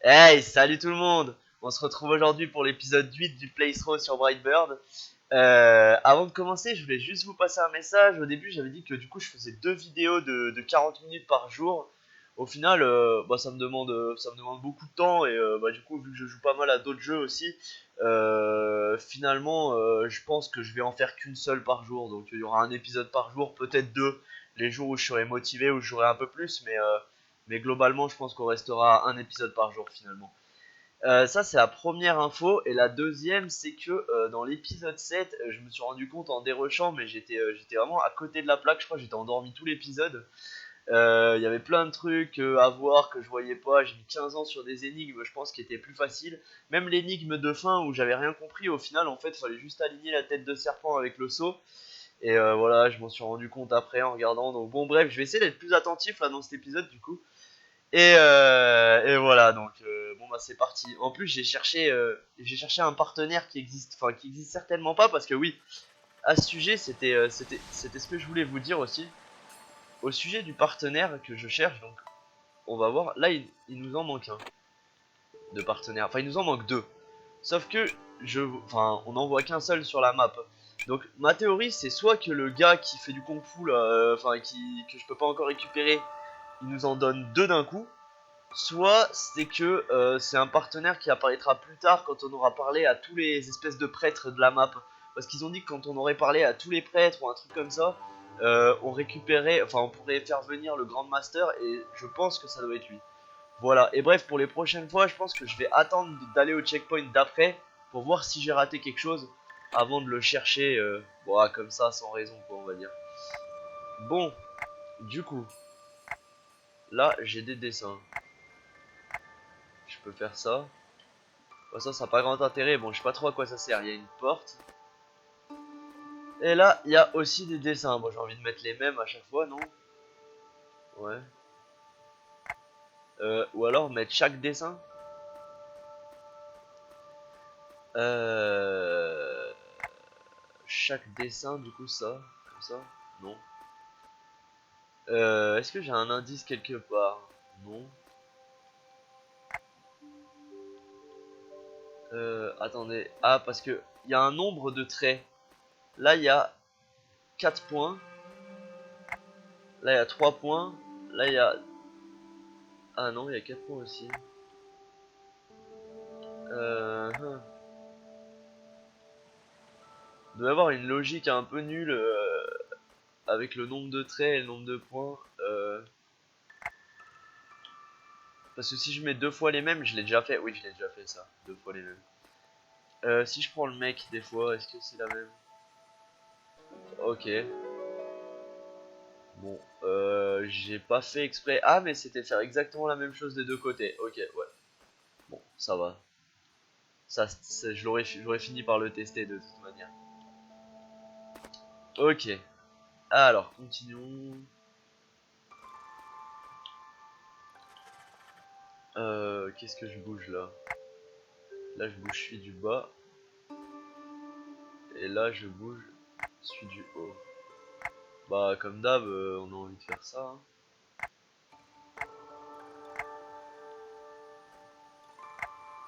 Hey, salut tout le monde! On se retrouve aujourd'hui pour l'épisode 8 du Playthrough sur Brightbird. Avant de commencer, je voulais juste vous passer un message. Au début, j'avais dit que du coup, je faisais deux vidéos de 40 minutes par jour. Au final, ça me demande beaucoup de temps et du coup, vu que je joue pas mal à d'autres jeux aussi, finalement, je pense que je vais en faire qu'une seule par jour. Donc, il y aura un épisode par jour, peut-être deux, les jours où je serai motivé, où je jouerai un peu plus, mais globalement, je pense qu'on restera à un épisode par jour finalement. Ça, c'est la première info. Et la deuxième, c'est que dans l'épisode 7, je me suis rendu compte en dérochant, mais j'étais vraiment à côté de la plaque. Je crois que j'étais endormi tout l'épisode. Il y avait plein de trucs à voir que je voyais pas. J'ai mis 15 ans sur des énigmes, je pense, qui étaient plus faciles. Même l'énigme de fin où j'avais rien compris, au final, en fait, il fallait juste aligner la tête de serpent avec le seau. Et voilà, je m'en suis rendu compte après en regardant. Donc, bon, bref, je vais essayer d'être plus attentif là dans cet épisode du coup. Et voilà, donc bon bah c'est parti. En plus j'ai cherché un partenaire qui existe certainement pas parce que oui, à ce sujet c'était ce que je voulais vous dire aussi. Au sujet du partenaire que je cherche, donc on va voir. Là il nous en manque un de partenaire. Enfin il nous en manque deux. Sauf que on n'en voit qu'un seul sur la map. Donc ma théorie c'est soit que le gars qui fait du kung fu là, que je peux pas encore récupérer, il nous en donne deux d'un coup. Soit c'est que c'est un partenaire qui apparaîtra plus tard quand on aura parlé à tous les espèces de prêtres de la map. Parce qu'ils ont dit que quand on aurait parlé à tous les prêtres ou un truc comme ça, on pourrait faire venir le Grand Master et je pense que ça doit être lui. Voilà, et bref, pour les prochaines fois, je pense que je vais attendre d'aller au checkpoint d'après pour voir si j'ai raté quelque chose avant de le chercher, comme ça, sans raison, quoi, on va dire. Bon, du coup, là, j'ai des dessins. Je peux faire ça. Bon, ça n'a pas grand intérêt. Bon, je sais pas trop à quoi ça sert. Il y a une porte. Et là, il y a aussi des dessins. Bon, j'ai envie de mettre les mêmes à chaque fois, non? Ouais. Ou alors mettre chaque dessin. Euh... Chaque dessin, du coup, ça. Comme ça. Non. Est-ce que j'ai un indice quelque part? Non. Attendez. Ah, parce que il y a un nombre de traits. Là, il y a 4 points. Là, il y a 3 points. Là, il y a... Ah non, il y a 4 points aussi. Hum. Il doit y avoir une logique un peu nulle avec le nombre de traits et le nombre de points. Parce que si je mets deux fois les mêmes, je l'ai déjà fait. Oui, je l'ai déjà fait ça. Deux fois les mêmes. Si je prends le mec des fois, est-ce que c'est la même? Ok. Bon, j'ai pas fait exprès. Ah, mais c'était faire exactement la même chose des deux côtés. Ok, ouais. Bon, ça va. J'aurais fini par le tester de toute manière. Ok. Alors, continuons. Qu'est-ce que je bouge là? Là, je bouge celui du bas. Et là, je bouge celui du haut. Bah, comme d'hab, on a envie de faire ça, hein.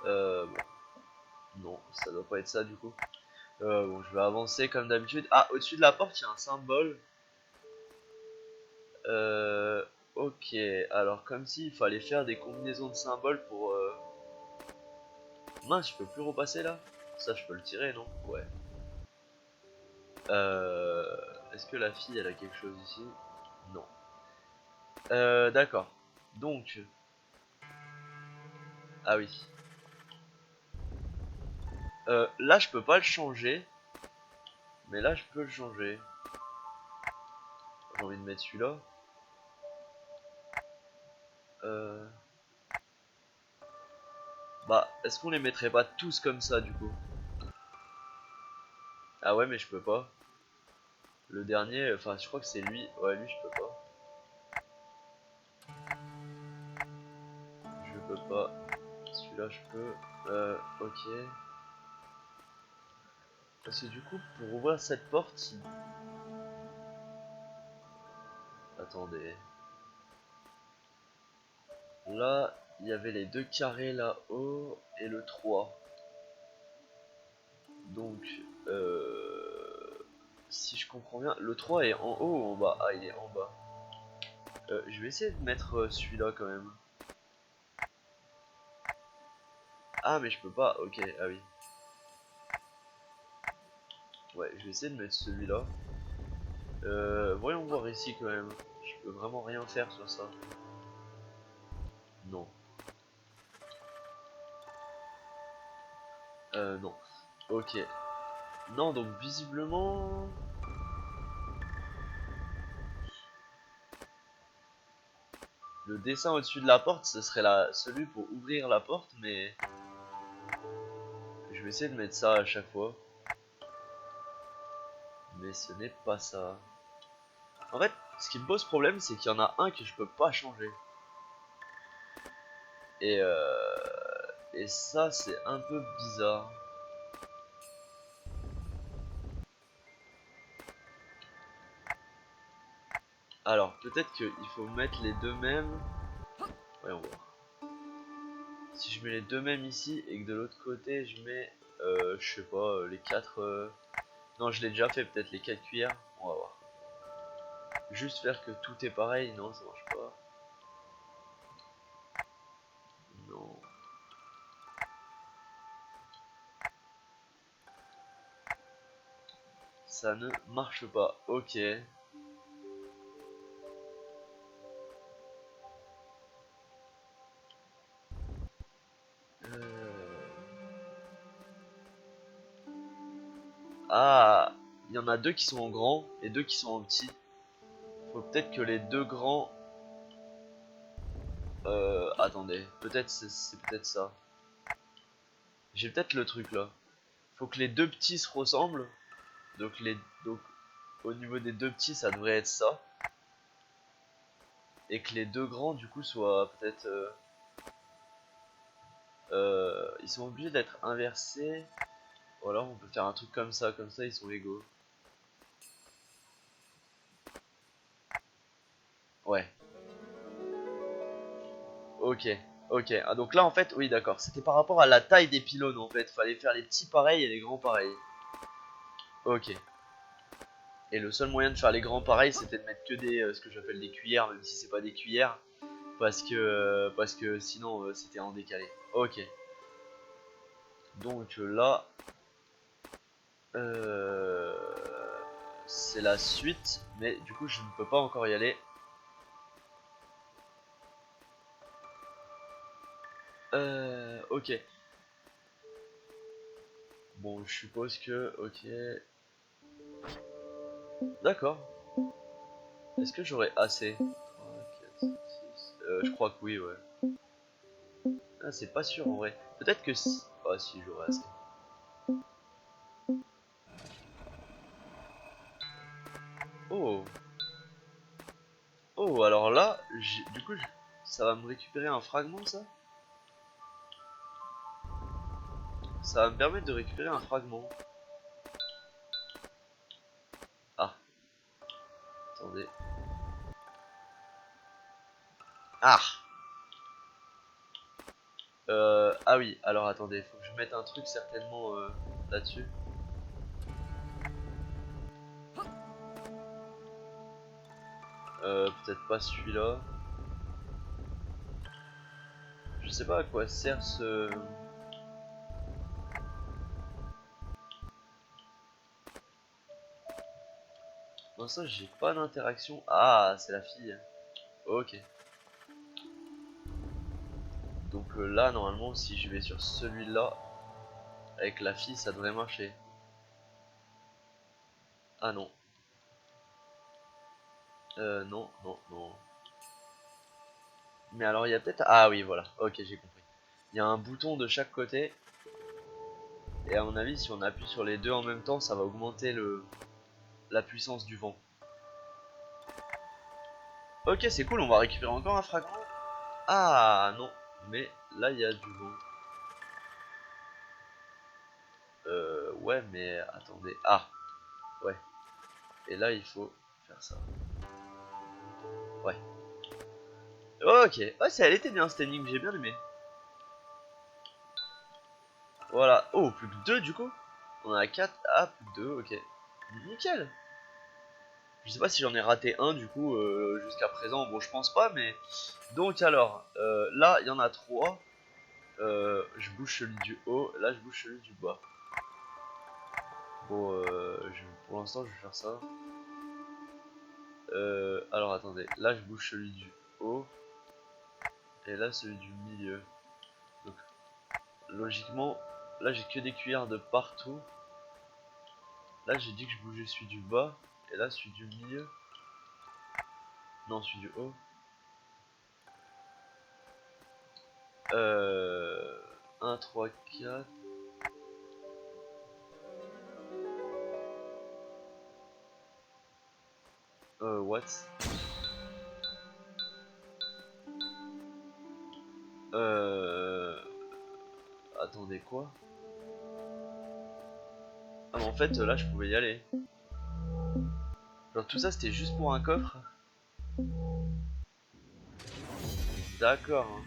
Bon, non, ça doit pas être ça du coup. Bon, je vais avancer comme d'habitude. Ah, au-dessus de la porte, il y a un symbole. Euh, ok, alors comme s'il fallait faire des combinaisons de symboles pour... Mince, je peux plus repasser là? Ça, je peux le tirer, non? Ouais. Euh... Est-ce que la fille, elle a quelque chose ici? Non. D'accord. Donc... Ah oui. Là, je peux pas le changer. Mais là, je peux le changer. J'ai envie de mettre celui-là. Euh... Bah, est-ce qu'on les mettrait pas tous comme ça, du coup? Ah ouais, mais je peux pas. Le dernier, enfin, je crois que c'est lui. Ouais, lui, je peux pas. Je peux pas. Celui-là, je peux. Ok. Parce que du coup, pour ouvrir cette porte, attendez. Là. il y avait les deux carrés là-haut et le 3. Donc, si je comprends bien, le 3 est en haut ou en bas? Ah, il est en bas. Je vais essayer de mettre celui-là quand même. Ah, mais je peux pas. Ok, ah oui. Ouais, je vais essayer de mettre celui-là. Voyons voir ici quand même. Je peux vraiment rien faire sur ça. Non. Non. Ok. Non, donc visiblement... Le dessin au-dessus de la porte, ce serait celui pour ouvrir la porte, mais... Je vais essayer de mettre ça à chaque fois. Mais ce n'est pas ça. En fait, ce qui me pose problème, c'est qu'il y en a un que je peux pas changer. Et, et ça, c'est un peu bizarre. Alors, peut-être qu'il faut mettre les deux mêmes. Voyons voir. Si je mets les deux mêmes ici et que de l'autre côté, je mets, je sais pas, les 4... Non, je l'ai déjà fait, peut-être les 4 cuillères. On va voir. Juste faire que tout est pareil, non, ça marche pas. Non. Ça ne marche pas. Ok. Ah, il y en a deux qui sont en grand et deux qui sont en petit. Faut peut-être que les deux grands... attendez, peut-être c'est peut-être ça. J'ai peut-être le truc là. Faut que les deux petits se ressemblent. Donc au niveau des deux petits, ça devrait être ça. Et que les deux grands du coup soient peut-être... ils sont obligés d'être inversés. Ou alors on peut faire un truc comme ça ils sont égaux. Ouais. Ok, ok. Ah, donc là en fait, oui d'accord, c'était par rapport à la taille des pylônes en fait. Fallait faire les petits pareils et les grands pareils. Ok. Et le seul moyen de faire les grands pareils, c'était de mettre que des, ce que j'appelle des cuillères, même si c'est pas des cuillères, parce que sinon c'était en décalé. Ok. Donc là, euh, c'est la suite, mais du coup je ne peux pas encore y aller. Ok. Bon, je suppose que, ok. D'accord. Est-ce que j'aurai assez? 3, 4, 6. Je crois que oui, ouais. Ah, c'est pas sûr en vrai. Peut-être que si. Ah, si, j'aurai assez. Oh! Oh, alors là, du coup, ça va me récupérer un fragment, ça? Ça va me permettre de récupérer un fragment. Ah, attendez. Ah! Ah oui, alors attendez, faut que je mette un truc certainement là-dessus. Peut-être pas celui-là. Je sais pas à quoi sert ce... Pour ça, j'ai pas d'interaction. Ah, c'est la fille. Ok. Donc là, normalement, si je vais sur celui-là, avec la fille, ça devrait marcher. Ah non. Non, non, non. Mais alors, il y a peut-être... Ah oui, voilà. Ok, j'ai compris. Il y a un bouton de chaque côté. Et à mon avis, si on appuie sur les deux en même temps, ça va augmenter la puissance du vent. Ok, c'est cool, on va récupérer encore un fragment. Ah non, mais là, il y a du vent. Ouais, mais attendez. Ah, ouais. Et là, il faut faire ça. Ouais. Oh, ok, ouais, elle était bien cette énigme, j'ai bien aimé. Voilà, oh, plus que 2 du coup. On a 4, ah, plus que 2, ok. Nickel. Je sais pas si j'en ai raté un du coup jusqu'à présent, bon je pense pas, mais... Donc alors, là il y en a 3. Je bouge celui du haut, là je bouge celui du bas. Bon, pour l'instant je vais faire ça. Alors attendez, là je bouge celui du haut, et là celui du milieu. Donc logiquement, là j'ai que des cuillères de partout. Là j'ai dit que je bougeais celui du bas, et là celui du milieu. Non, celui du haut. 1, 3, 4. What? Attendez quoi? Ah mais en fait là je pouvais y aller. Genre tout ça c'était juste pour un coffre. D'accord, hein.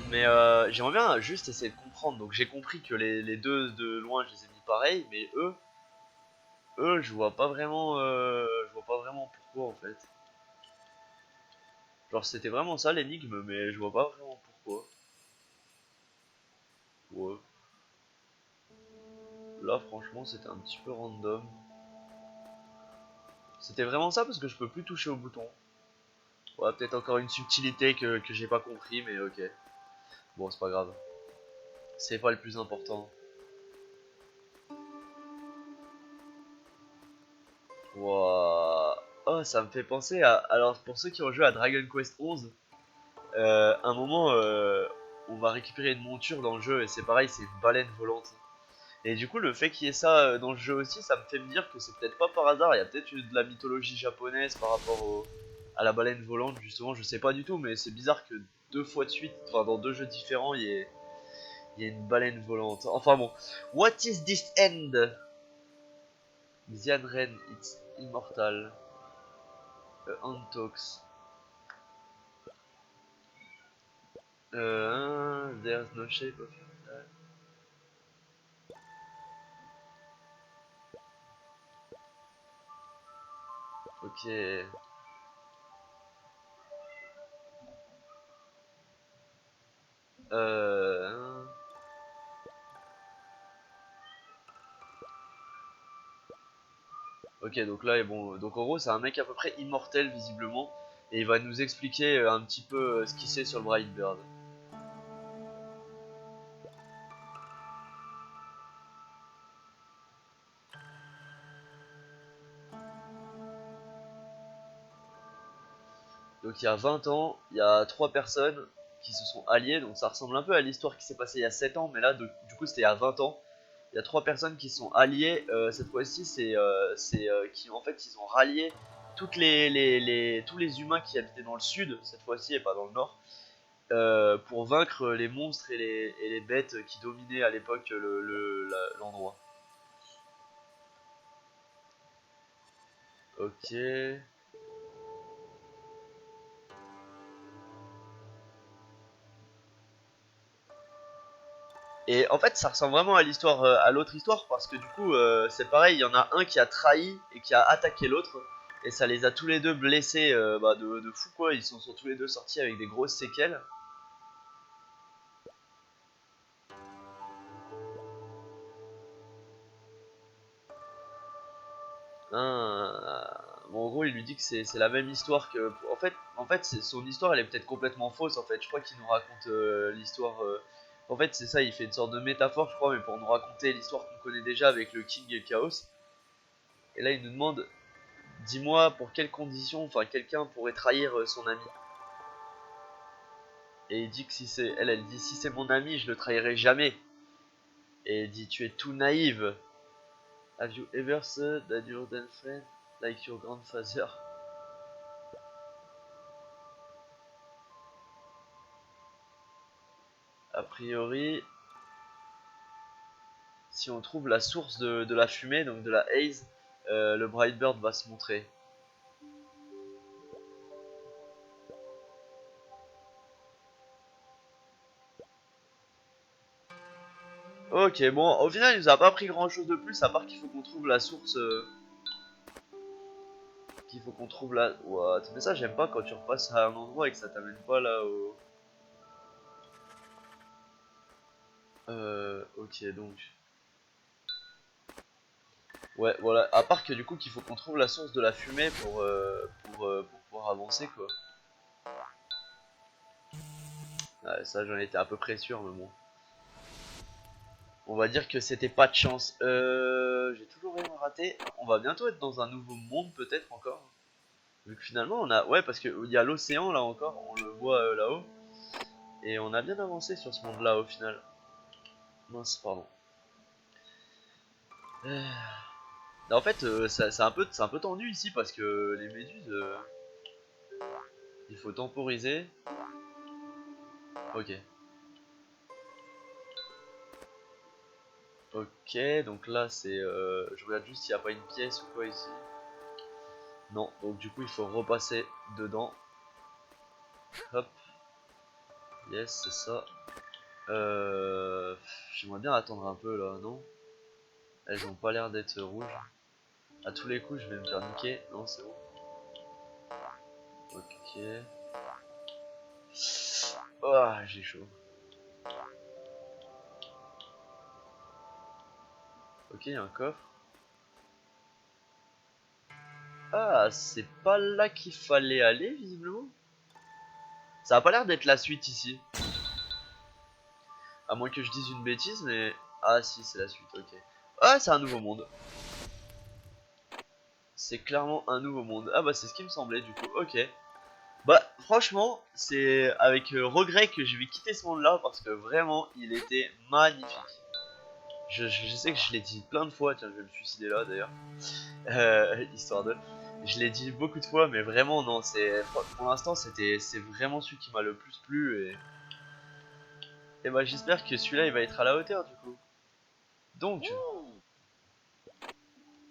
Mais j'aimerais bien juste essayer de comprendre. Donc j'ai compris que les deux de loin je les ai mis pareil. Mais eux je vois pas vraiment pourquoi en fait. Genre c'était vraiment ça l'énigme mais je vois pas vraiment pourquoi. Ouais. Là franchement c'était un petit peu random. C'était vraiment ça parce que je peux plus toucher au bouton. Ouais, peut-être encore une subtilité que j'ai pas compris, mais ok. Bon, c'est pas grave. C'est pas le plus important. Wouah. Oh, ça me fait penser à... Alors, pour ceux qui ont joué à Dragon Quest 11, un moment, on va récupérer une monture dans le jeu, et c'est pareil, c'est une baleine volante. Et du coup, le fait qu'il y ait ça dans le jeu aussi, ça me fait me dire que c'est peut-être pas par hasard, il y a peut-être de la mythologie japonaise par rapport à la baleine volante, justement, je sais pas du tout, mais c'est bizarre que 2 fois de suite, enfin dans 2 jeux différents, il y a une baleine volante. Enfin bon. What is this end? Xianren, it's immortal. Antox. There's no shape of that. Ok. Euh... Ok, donc là, bon, donc en gros, c'est un mec à peu près immortel visiblement, et il va nous expliquer un petit peu ce qu'il sait sur le Brightbird. Donc il y a 20 ans, il y a 3 personnes qui se sont alliées, donc ça ressemble un peu à l'histoire qui s'est passée il y a 7 ans, mais là, du coup, c'était il y a 20 ans. Il y a 3 personnes qui sont alliées. Cette fois-ci, c'est qui en fait ils ont rallié tous les humains qui habitaient dans le sud cette fois-ci et pas dans le nord pour vaincre les monstres et les bêtes qui dominaient à l'époque l'endroit. Ok. Et en fait, ça ressemble vraiment à l'histoire, à l'autre histoire, parce que du coup, c'est pareil, il y en a un qui a trahi et qui a attaqué l'autre, et ça les a tous les deux blessés, de fou quoi. Ils sont tous les deux sortis avec des grosses séquelles. Bon, en gros, il lui dit que c'est la même histoire que. En fait, son histoire, elle est peut-être complètement fausse. En fait, je crois qu'il nous raconte l'histoire. En fait, c'est ça. Il fait une sorte de métaphore, je crois, mais pour nous raconter l'histoire qu'on connaît déjà avec le King et le Chaos. Et là, il nous demande, dis-moi pour quelles conditions, enfin, quelqu'un pourrait trahir son ami. Et il dit que si c'est, elle dit si c'est mon ami, je le trahirai jamais. Et il dit, tu es tout naïve. Have you ever said that your dead friend like your grandfather? A priori, si on trouve la source de la fumée, donc de la haze, le Brightbird va se montrer. Ok, bon, au final, il nous a pas pris grand chose de plus, à part qu'il faut qu'on trouve la source. Qu'il faut qu'on trouve la. What? Mais ça, j'aime pas quand tu repasses à un endroit et que ça t'amène pas là au. Ok, donc. Ouais, voilà. À part que du coup, qu'il faut qu'on trouve la source de la fumée pour pouvoir avancer, quoi. Ouais, ça, j'en étais à peu près sûr, mais bon. On va dire que c'était pas de chance. J'ai toujours rien raté. On va bientôt être dans un nouveau monde, peut-être encore. Vu que finalement, on a. Ouais, parce qu'il y a l'océan là encore, on le voit là-haut. Et on a bien avancé sur ce monde-là au final. Mince, pardon. En fait, c'est un peu tendu ici parce que les méduses, il faut temporiser. Ok. Ok, donc là c'est. Je regarde juste s'il n'y a pas une pièce ou quoi ici. Non, donc du coup il faut repasser dedans. Hop. Yes, c'est ça. J'aimerais bien attendre un peu là, non? Elles ont pas l'air d'être rouges. À tous les coups, je vais me faire niquer. Non, c'est bon. Ok. Oh, j'ai chaud. Ok, il y a un coffre. Ah, c'est pas là qu'il fallait aller, visiblement. Ça a pas l'air d'être la suite ici. À moins que je dise une bêtise, mais... Ah si, c'est la suite, ok. Ah, c'est un nouveau monde. C'est clairement un nouveau monde. Ah bah c'est ce qui me semblait du coup, ok. Bah franchement, c'est avec regret que je vais quitter ce monde-là parce que vraiment, il était magnifique. Je sais que je l'ai dit plein de fois, tiens je vais me suicider là d'ailleurs. Histoire de... Je l'ai dit beaucoup de fois, mais vraiment non, c'est pour l'instant c'est vraiment celui qui m'a le plus plu et bah j'espère que celui-là il va être à la hauteur du coup. Donc,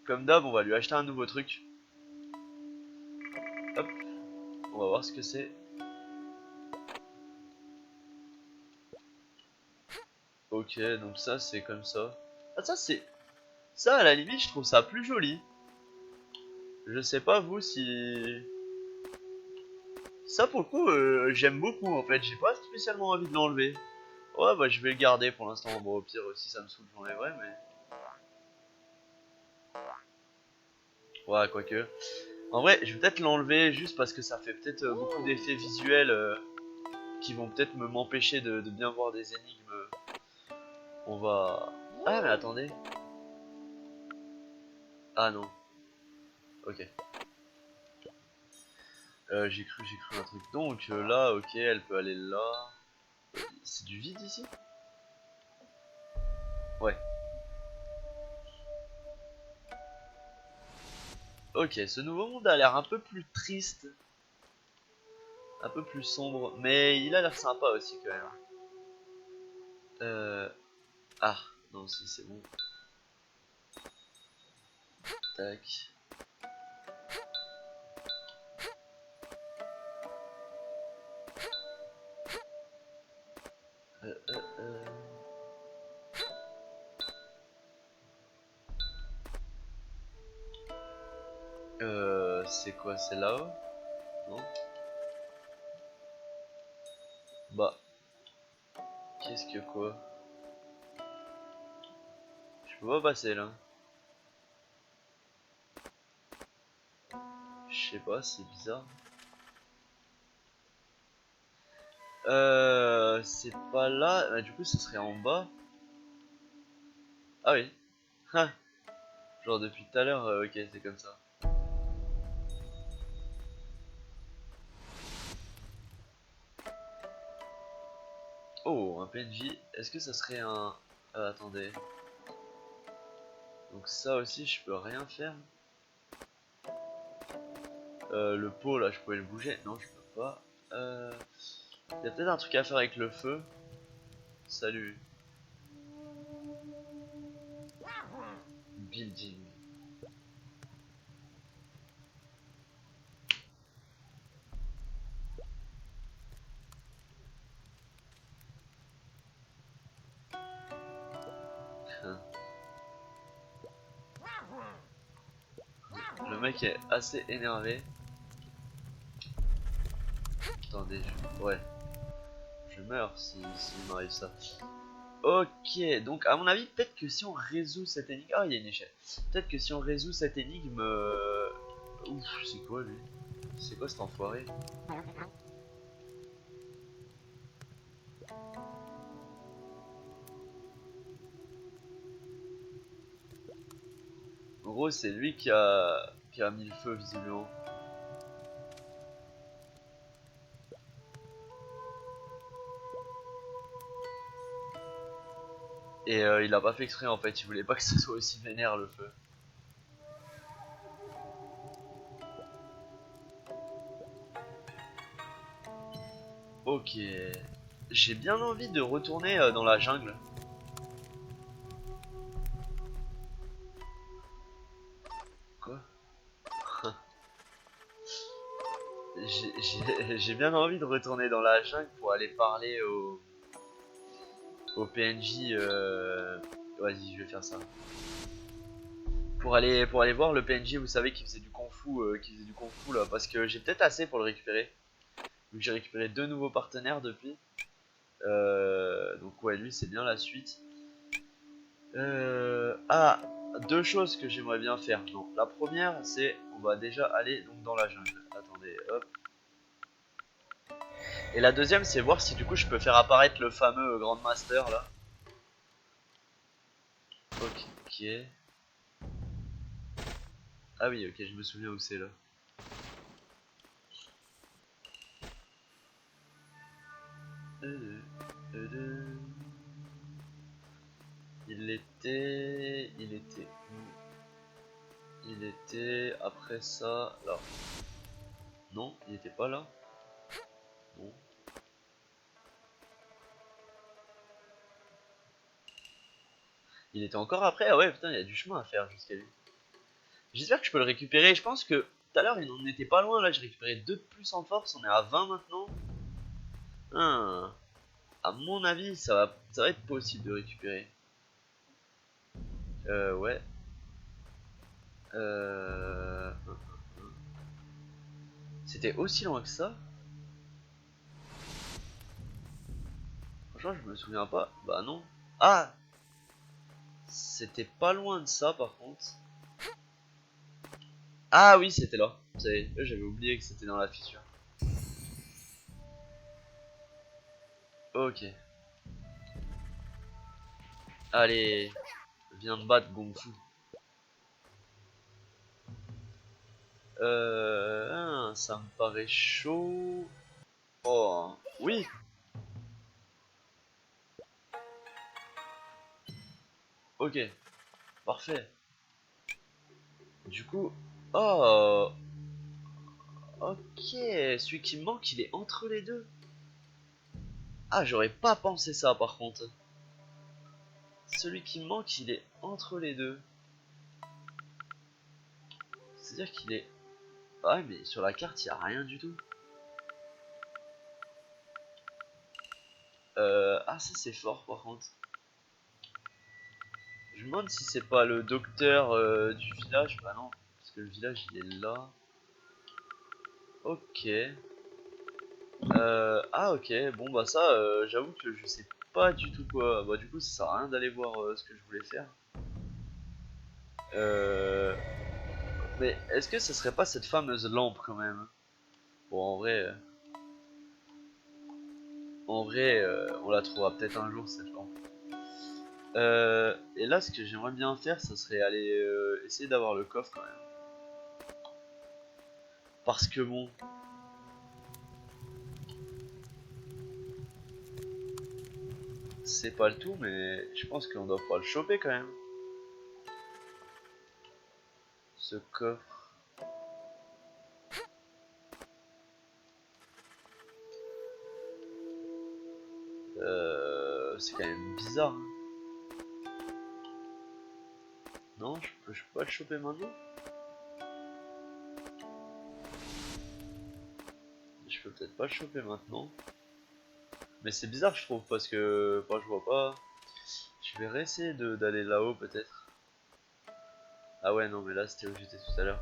comme d'hab, on va lui acheter un nouveau truc. Hop, on va voir ce que c'est. Ok, donc ça c'est comme ça. Ah ça c'est... Ça à la limite je trouve ça plus joli. Je sais pas vous si... Ça pour le coup j'aime beaucoup en fait, j'ai pas spécialement envie de l'enlever. Ouais bah je vais le garder pour l'instant, bon au pire si ça me saoule j'enlèverai mais... Ouais quoique. En vrai je vais peut-être l'enlever juste parce que ça fait peut-être beaucoup d'effets visuels qui vont peut-être m'empêcher de bien voir des énigmes. On va... Ah mais attendez. Ah non. Ok. J'ai cru un truc. Donc là, ok, elle peut aller là. C'est du vide ici? Ouais. Ok, ce nouveau monde a l'air un peu plus triste. Un peu plus sombre. Mais il a l'air sympa aussi quand même. Euh... Ah, non, si c'est bon. Tac. Euh, euh, euh... C'est quoi? C'est là-haut? Non? Bah, qu'est-ce que quoi? Je peux pas passer là. Je sais pas, c'est bizarre. C'est pas là. Bah, du coup, ce serait en bas. Ah oui. Ah, genre depuis tout à l'heure, ok, c'est comme ça. Oh, un PNJ. Est-ce que ça serait un... attendez. Donc ça aussi, je peux rien faire. Le pot, là, je pouvais le bouger. Non, je peux pas. Il y a peut-être un truc à faire avec le feu. Salut. Building. Le mec est assez énervé. Attendez, ouais. Je meurs si m'arrive ça. Ok, donc à mon avis, peut-être que si on résout cette énigme... Ah, il y a une échelle. Peut-être que si on résout cette énigme... Ouf, c'est quoi lui? C'est quoi cet enfoiré? En gros, c'est lui qui a mis le feu visiblement. Et il a pas fait exprès en fait, il voulait pas que ce soit aussi vénère le feu. Ok. J'ai bien envie de retourner dans la jungle. Quoi? J'ai bien envie de retourner dans la jungle pour aller parler au PNJ. Vas-y, je vais faire ça. Pour aller voir le PNJ, vous savez, qui faisait du kung fu là, parce que j'ai peut-être assez pour le récupérer. Vu que j'ai récupéré 2 nouveaux partenaires depuis. Donc ouais, lui c'est bien la suite. Ah, 2 choses que j'aimerais bien faire. Non, la première c'est, on va déjà aller donc dans la jungle. Attendez, hop. Et la deuxième c'est voir si du coup je peux faire apparaître le fameux Grand Master là. Ok. Ah oui, ok, je me souviens où c'est là. Il était où? Il était après ça là. Non, il était pas là. Non. Il était encore après. Ah ouais, putain, il y a du chemin à faire jusqu'à lui. J'espère que je peux le récupérer. Je pense que tout à l'heure il n'en était pas loin. Là, j'ai récupéré 2 de plus en force. On est à 20 maintenant. À mon avis, ça va être possible de récupérer. Ouais. Euh... C'était aussi loin que ça? Franchement, je me souviens pas. Bah non. Ah! C'était pas loin de ça par contre. Ah oui, c'était là. J'avais oublié que c'était dans la fissure. Ok. Allez, viens me battre, Gonfu. Ça me paraît chaud. Oh, oui. Ok, parfait. Du coup, oh, ok. Celui qui me manque, il est entre les deux. Ah, j'aurais pas pensé ça par contre. Celui qui me manque, il est entre les deux. C'est-à-dire qu'il est... Ah, mais sur la carte, il n'y a rien du tout. Ah, ça c'est fort par contre. Je me demande si c'est pas le docteur du village. Bah non, parce que le village il est là. Ok. Ah ok, bon bah ça, j'avoue que je sais pas du tout quoi. Bah du coup ça sert à rien d'aller voir ce que je voulais faire. Euh... Mais est-ce que ce serait pas cette fameuse lampe quand même? Bon en vrai on la trouvera peut-être un jour cette lampe. Et là ce que j'aimerais bien faire, ça serait aller essayer d'avoir le coffre quand même. Parce que bon, c'est pas le tout, mais je pense qu'on doit pouvoir le choper quand même. Ce coffre. C'est quand même bizarre. Hein. Non, je peux pas le choper maintenant. Je peux peut-être pas le choper maintenant. Mais c'est bizarre je trouve parce que... Enfin, je vois pas. Je vais réessayer d'aller là-haut peut-être. Ah ouais non mais là c'était où j'étais tout à l'heure.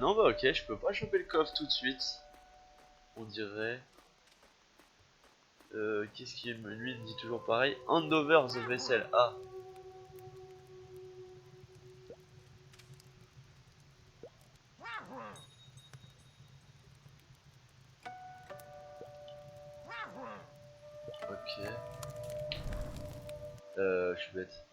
Non bah ok, je peux pas choper le coffre tout de suite. On dirait. Qu'est-ce qui lui dit toujours pareil. Hand over the vessel. Ah. Ok. Je suis bête.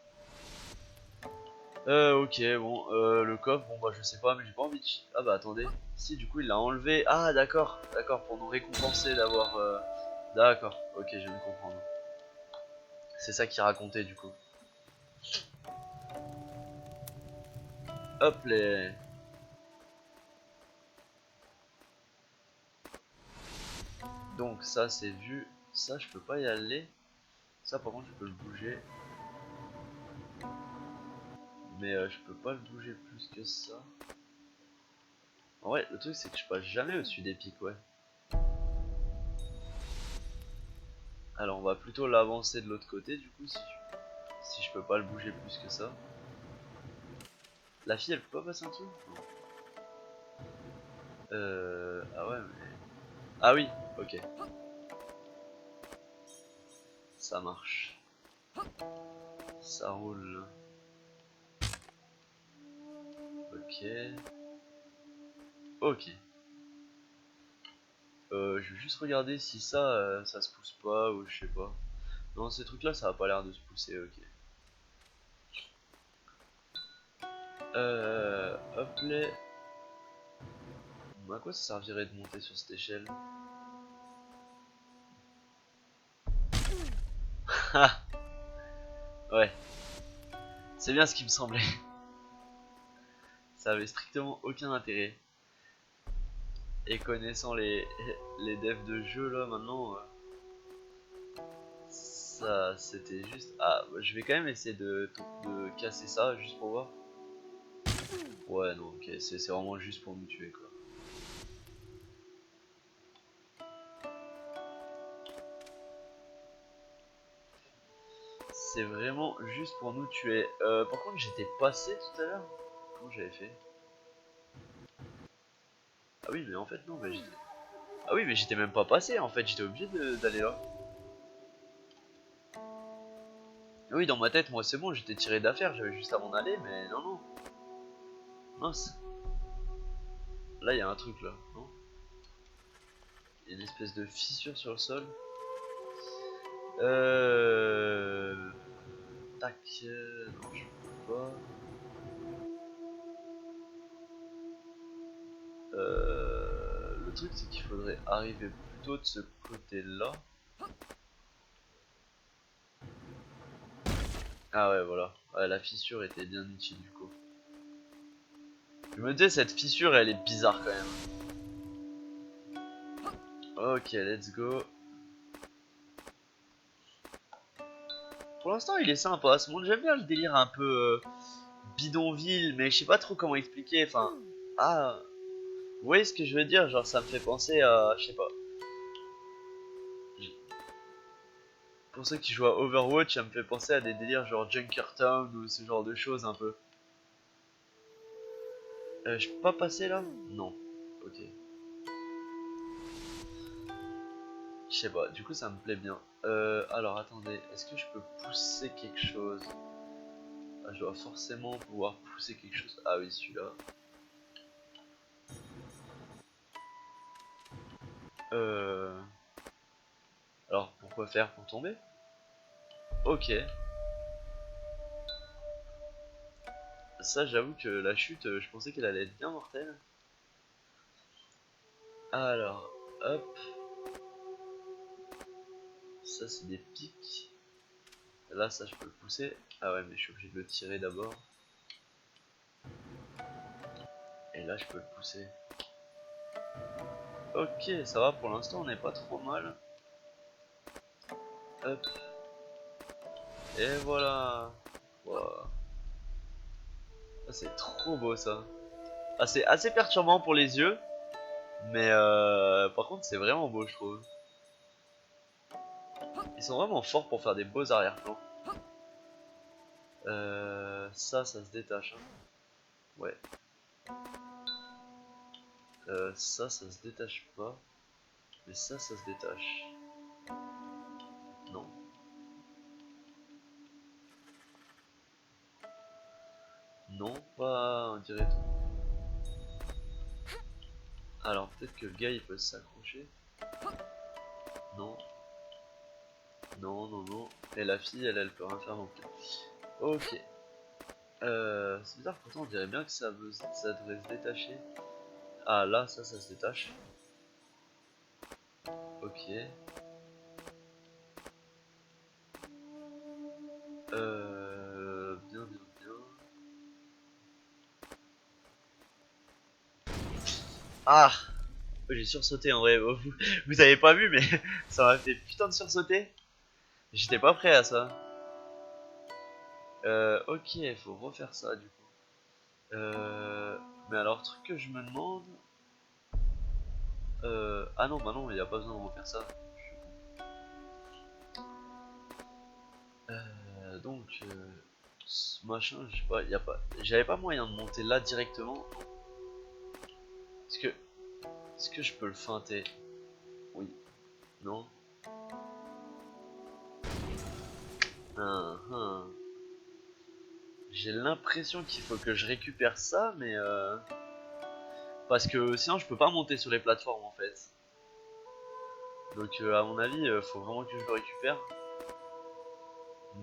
Ok, bon, le coffre, bon bah je sais pas, mais j'ai pas envie de... Ah bah attendez, si du coup il l'a enlevé. Ah d'accord, d'accord, pour nous récompenser d'avoir... D'accord, ok, je viens de comprendre. C'est ça qu'il racontait du coup. Hop les... Donc ça c'est vu, ça je peux pas y aller. Ça par contre je peux le bouger. Mais je peux pas le bouger plus que ça. En vrai, le truc c'est que je passe jamais au-dessus des pics, ouais. Alors on va plutôt l'avancer de l'autre côté du coup si je peux pas le bouger plus que ça. La fille elle peut pas passer en dessous? Non. Ah ouais mais... Ah oui, ok. Ça marche. Ça roule. Ok. Ok. Je vais juste regarder si ça, ça se pousse pas ou je sais pas. Non, ces trucs là ça a pas l'air de se pousser, ok. Hop les... À quoi ça servirait de monter sur cette échelle? Ah ouais, c'est bien ce qui me semblait. Ça avait strictement aucun intérêt. Et connaissant les devs de jeu là maintenant, ça c'était juste... Ah, bah, je vais quand même essayer de casser ça juste pour voir. Ouais, non, ok, c'est vraiment juste pour nous tuer quoi. C'est vraiment juste pour nous tuer. Par contre, j'étais passé tout à l'heure. Comment j'avais fait? Ah oui, mais en fait, non, mais j'étais. Ah oui, mais j'étais même pas passé en fait, j'étais obligé d'aller là. Ah oui, dans ma tête, moi c'est bon, j'étais tiré d'affaire, j'avais juste à m'en aller, mais non, non. Mince. Là, il y a un truc là, non? Il y a une espèce de fissure sur le sol. Euh. Tac. Non, je peux pas. Le truc, c'est qu'il faudrait arriver plutôt de ce côté-là. Ah ouais, voilà. Ouais, la fissure était bien utile du coup. Je me disais, cette fissure, elle est bizarre quand même. Ok, let's go. Pour l'instant, il est sympa. Ce monde, j'aime bien le délire un peu bidonville, mais je sais pas trop comment expliquer. Enfin, ah, vous voyez ce que je veux dire? Genre, ça me fait penser à, je sais pas. Pour ceux qui jouent à Overwatch, ça me fait penser à des délires genre Junkertown ou ce genre de choses un peu. Je peux pas passer là? Non. Ok. Je sais pas, du coup ça me plaît bien. Alors attendez, est-ce que je peux pousser quelque chose? Ah, je dois forcément pouvoir pousser quelque chose. Ah oui, celui-là. Euh... Alors pourquoi faire? Pour tomber? Ok. Ça j'avoue que la chute, je pensais qu'elle allait être bien mortelle. Alors, hop. Ça c'est des pics. Là ça je peux le pousser. Ah ouais mais je suis obligé de le tirer d'abord. Et là je peux le pousser. Ok, ça va pour l'instant, on n'est pas trop mal. Hop. Et voilà. Wow. Ah, c'est trop beau ça. Ah, c'est assez perturbant pour les yeux. Mais par contre c'est vraiment beau je trouve. Ils sont vraiment forts pour faire des beaux arrière-plans. Ça se détache. Hein. Ouais. Ça se détache pas. Mais ça se détache. Non. Non, pas on dirait tout. Alors peut-être que le gars il peut s'accrocher. Non. Non, non, non. Et la fille, elle peut rien faire non plus. Ok. C'est bizarre, pourtant on dirait bien que ça devrait se détacher. Ah là, ça se détache. Ok. Bien, bien, bien. Ah! J'ai sursauté en vrai. Vous avez pas vu, mais ça m'a fait putain de sursauter. J'étais pas prêt à ça. Ok, faut refaire ça du coup. Mais alors, truc que je me demande. Ah non, bah non, il n'y a pas besoin de refaire ça. Donc, ce machin, je sais pas, y a pas. J'avais pas moyen de monter là directement. Est-ce que, est-ce que je peux le feinter? Oui. Non. Hein. J'ai l'impression qu'il faut que je récupère ça, mais parce que sinon je peux pas monter sur les plateformes en fait. Donc à mon avis, faut vraiment que je le récupère.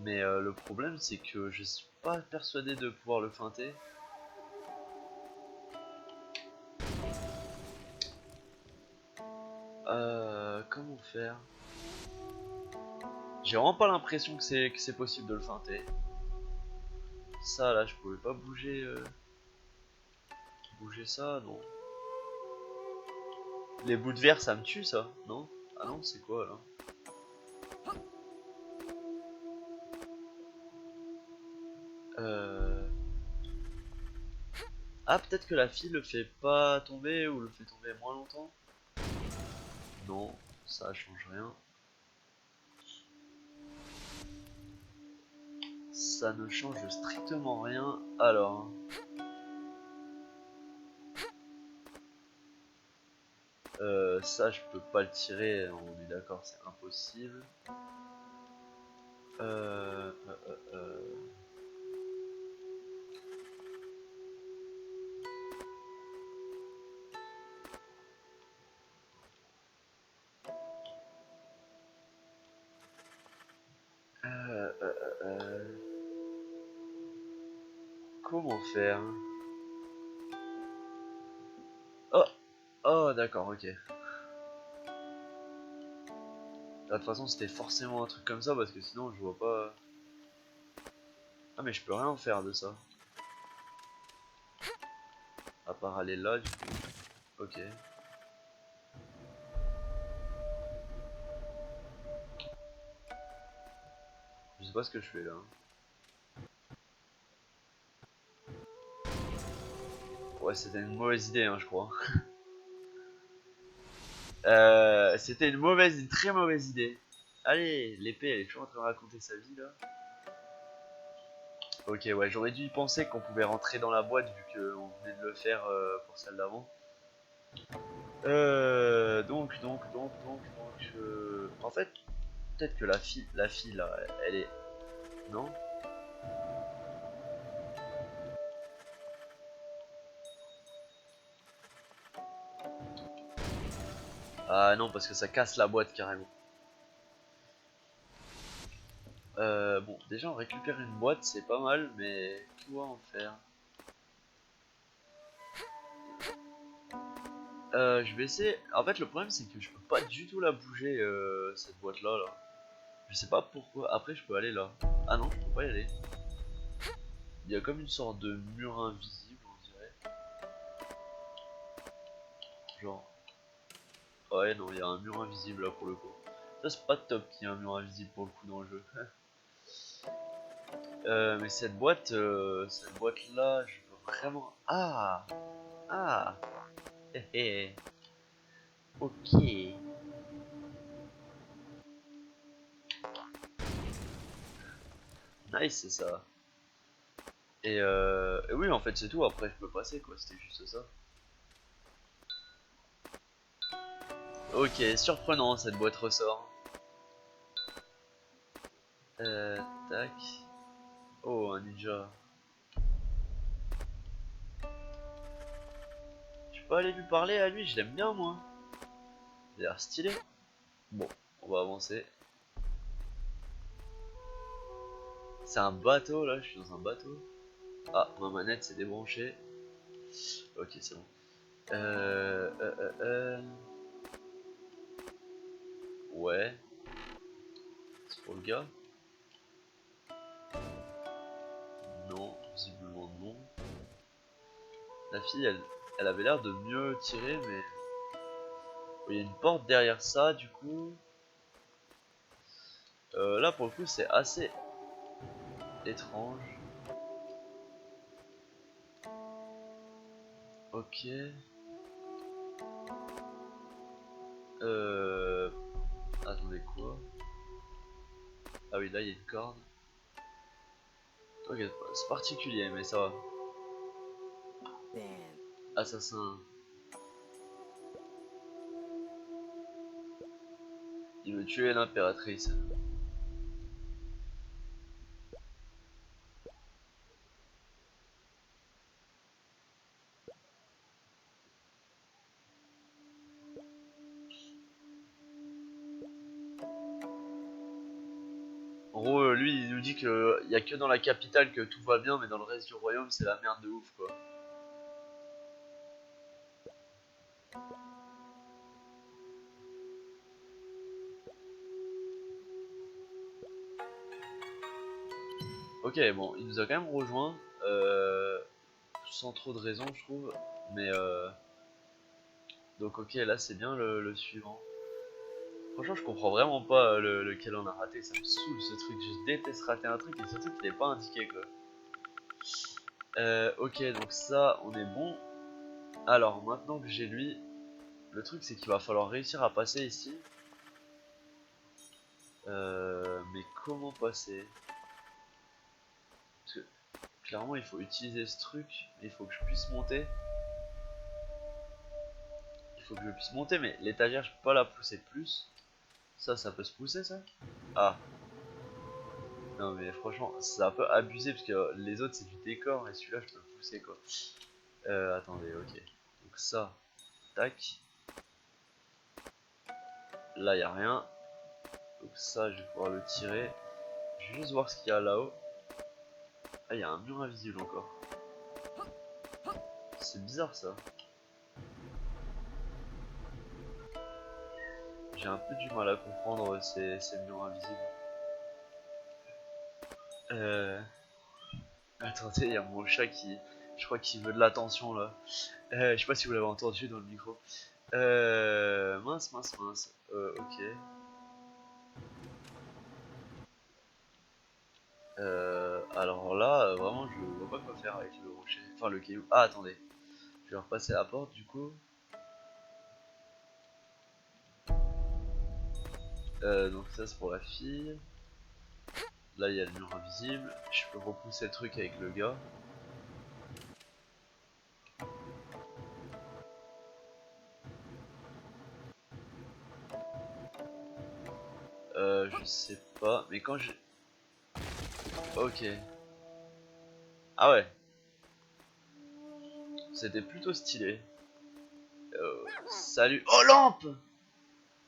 Mais le problème c'est que je suis pas persuadé de pouvoir le feinter. Comment faire? J'ai vraiment pas l'impression que c'est possible de le feinter. Ça là, je pouvais pas bouger ça, non. Les bouts de verre, ça me tue ça, non? Ah non, c'est quoi là? Euh... Ah, peut-être que la fille le fait pas tomber ou le fait tomber moins longtemps? Non, ça change rien. Ça ne change strictement rien. Alors, ça je peux pas le tirer, on est d'accord, c'est impossible. Euh, euh, euh, euh. Euh, euh, euh. Comment faire? Oh, oh d'accord, ok. De toute façon, c'était forcément un truc comme ça parce que sinon je vois pas. Ah, mais je peux rien faire de ça. À part aller là, du coup. Ok. Je sais pas ce que je fais là. Ouais, c'était une mauvaise idée, hein, je crois. C'était une très mauvaise idée. Allez, l'épée, elle est toujours en train de raconter sa vie là. Ok, ouais, j'aurais dû y penser qu'on pouvait rentrer dans la boîte vu qu'on venait de le faire pour celle d'avant. En fait, peut-être que la fille là, elle est. Non? Ah non, parce que ça casse la boîte carrément. Bon, déjà, on récupère une boîte, c'est pas mal, mais quoi en faire? Je vais essayer. En fait, le problème, c'est que je peux pas du tout la bouger, cette boîte-là, là. Je sais pas pourquoi. Après, je peux aller là. Ah non, je peux pas y aller. Il y a comme une sorte de mur invisible, on dirait. Genre. Ouais, non, il y a un mur invisible là pour le coup. Ça, c'est pas top qu'il y ait un mur invisible pour le coup dans le jeu. Mais cette boîte là, je veux vraiment. Ah! Ah! Hé hé. Ok. Nice, c'est ça. Et oui, en fait, c'est tout. Après, je peux passer, quoi. C'était juste ça. Ok, surprenant cette boîte ressort. Tac. Oh, un ninja. Je peux aller lui parler à lui, je l'aime bien, moi. Il a l'air stylé. Bon, on va avancer. C'est un bateau, là, je suis dans un bateau. Ah, ma manette s'est débranchée. Ok, c'est bon. Ouais. C'est pour le gars? Non, visiblement non. La fille, elle avait l'air de mieux tirer, mais... Il y a une porte derrière ça, du coup... Là, pour le coup, c'est assez étrange. Ok. Attendez, quoi? Ah oui, là, il y a une corde. Ok, c'est particulier, mais ça va. Assassin. Il veut tuer l'impératrice. En gros, lui, il nous dit que y a que dans la capitale que tout va bien, mais dans le reste du royaume, c'est la merde de ouf, quoi. Ok, bon, il nous a quand même rejoint, sans trop de raison, je trouve. Mais donc ok, là c'est bien le suivant. Franchement, je comprends vraiment pas lequel on a raté. Ça me saoule ce truc. Je déteste rater un truc et surtout qu'il n'est pas indiqué, quoi. Ok, donc ça, on est bon. Alors maintenant que j'ai lui, le truc c'est qu'il va falloir réussir à passer ici. Mais comment passer? Parce que clairement il faut utiliser ce truc, il faut que je puisse monter. Il faut que je puisse monter, mais l'étagère je peux pas la pousser plus. Ça peut se pousser ça? Ah, non mais franchement c'est un peu abusé parce que les autres c'est du décor et celui-là je peux le pousser, quoi. Attendez, ok. Donc ça, tac. Là y a rien. Donc ça je vais pouvoir le tirer. Je vais juste voir ce qu'il y a là-haut. Ah, il y a un mur invisible encore. C'est bizarre ça. J'ai un peu du mal à comprendre ces murs invisibles. Attendez, il y a mon chat qui... Je crois qu'il veut de l'attention là. Je sais pas si vous l'avez entendu dans le micro. Mince, mince, mince. Ok. Alors là, vraiment, je vois pas quoi faire avec le rocher. Enfin, le caillou. Ah, attendez. Je vais repasser la porte du coup. Donc ça c'est pour la fille. Là il y a le mur invisible. Je peux repousser le truc avec le gars. Je sais pas. Mais quand j'ai... Ok. Ah ouais. C'était plutôt stylé. Salut. Oh, lampe!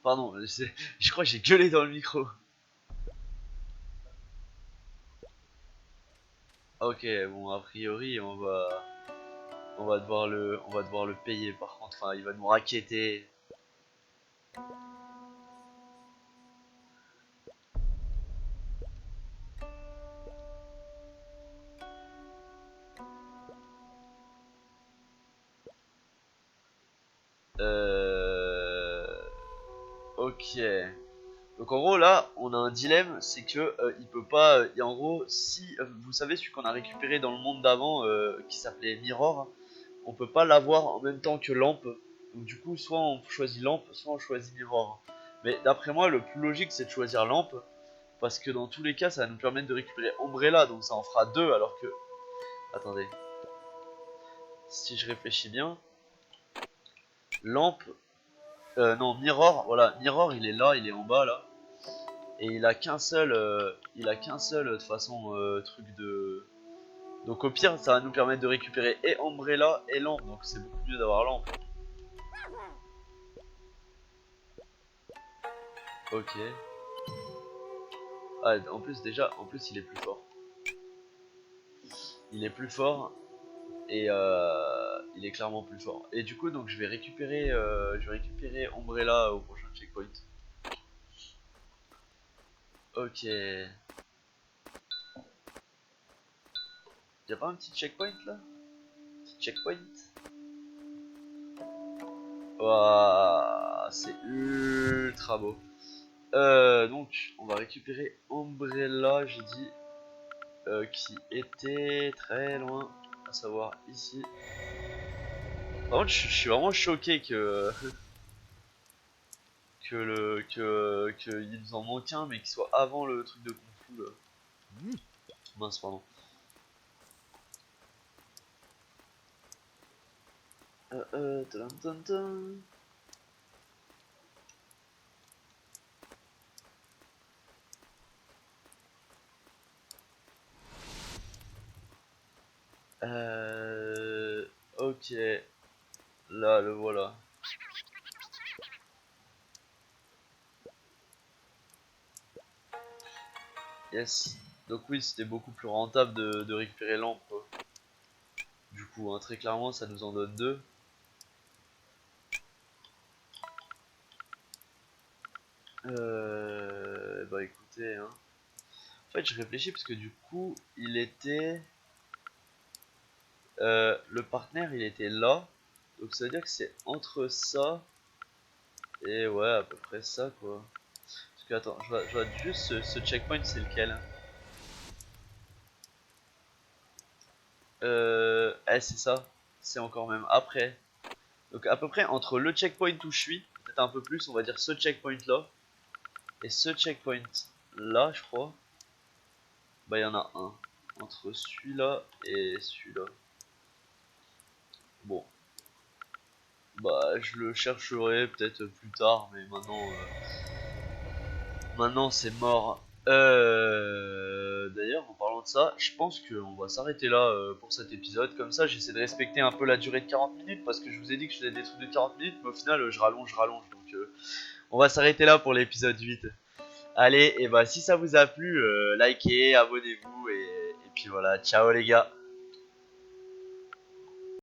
Pardon, je crois que j'ai gueulé dans le micro. Ok, bon, a priori, on va devoir le payer par contre. Enfin, il va nous racketter. Ok. Donc en gros là, on a un dilemme, c'est que il peut pas. En gros, si vous savez celui qu'on a récupéré dans le monde d'avant, qui s'appelait Mirror, on peut pas l'avoir en même temps que Lampe. Donc du coup, soit on choisit Lampe, soit on choisit Mirror. Mais d'après moi, le plus logique c'est de choisir Lampe. Parce que dans tous les cas, ça va nous permettre de récupérer Umbrella, donc ça en fera 2 alors que... Attendez. Si je réfléchis bien... Lampe... non, Mirror, voilà, Mirror il est là, il est en bas là. Et il a qu'un seul... de toute façon, truc de... Donc au pire, ça va nous permettre de récupérer et Umbrella et Lampe, donc c'est beaucoup mieux d'avoir Lampe. Ok. Ah, en plus déjà, il est plus fort. Il est plus fort et il est clairement plus fort. Et du coup, donc je vais récupérer Umbrella au prochain checkpoint. Ok. Y'a pas un petit checkpoint là? Petit checkpoint. Waouh, c'est ultra beau. Donc, on va récupérer Umbrella, j'ai dit, qui était très loin, à savoir ici. Par contre, je suis vraiment choqué que il nous en manque un, mais qu'il soit avant le truc de Kung Fu là. Mince, pardon. Tadam, tadam, tadam. Ok, là le voilà. Yes. Donc oui, c'était beaucoup plus rentable de récupérer l'ample. Du coup, hein, très clairement, ça nous en donne 2. Bah écoutez, hein. En fait, je réfléchis parce que du coup, il était... le partenaire, il était là. Donc ça veut dire que c'est entre ça et ouais, à peu près ça, quoi. Parce que attends, je vois juste ce checkpoint, c'est lequel? C'est ça. C'est encore même après. Donc à peu près entre le checkpoint où je suis, peut-être un peu plus, on va dire ce checkpoint là, et ce checkpoint là, je crois. Bah il y en a un. Entre celui-là et celui-là. Bon. Bah je le chercherai peut-être plus tard, mais maintenant c'est mort. D'ailleurs, en parlant de ça, je pense qu'on va s'arrêter là pour cet épisode. Comme ça, j'essaie de respecter un peu la durée de 40 minutes parce que je vous ai dit que je faisais des trucs de 40 minutes, mais au final, je rallonge. Donc, on va s'arrêter là pour l'épisode 8. Allez, et bah si ça vous a plu, likez, abonnez-vous et puis voilà, ciao les gars.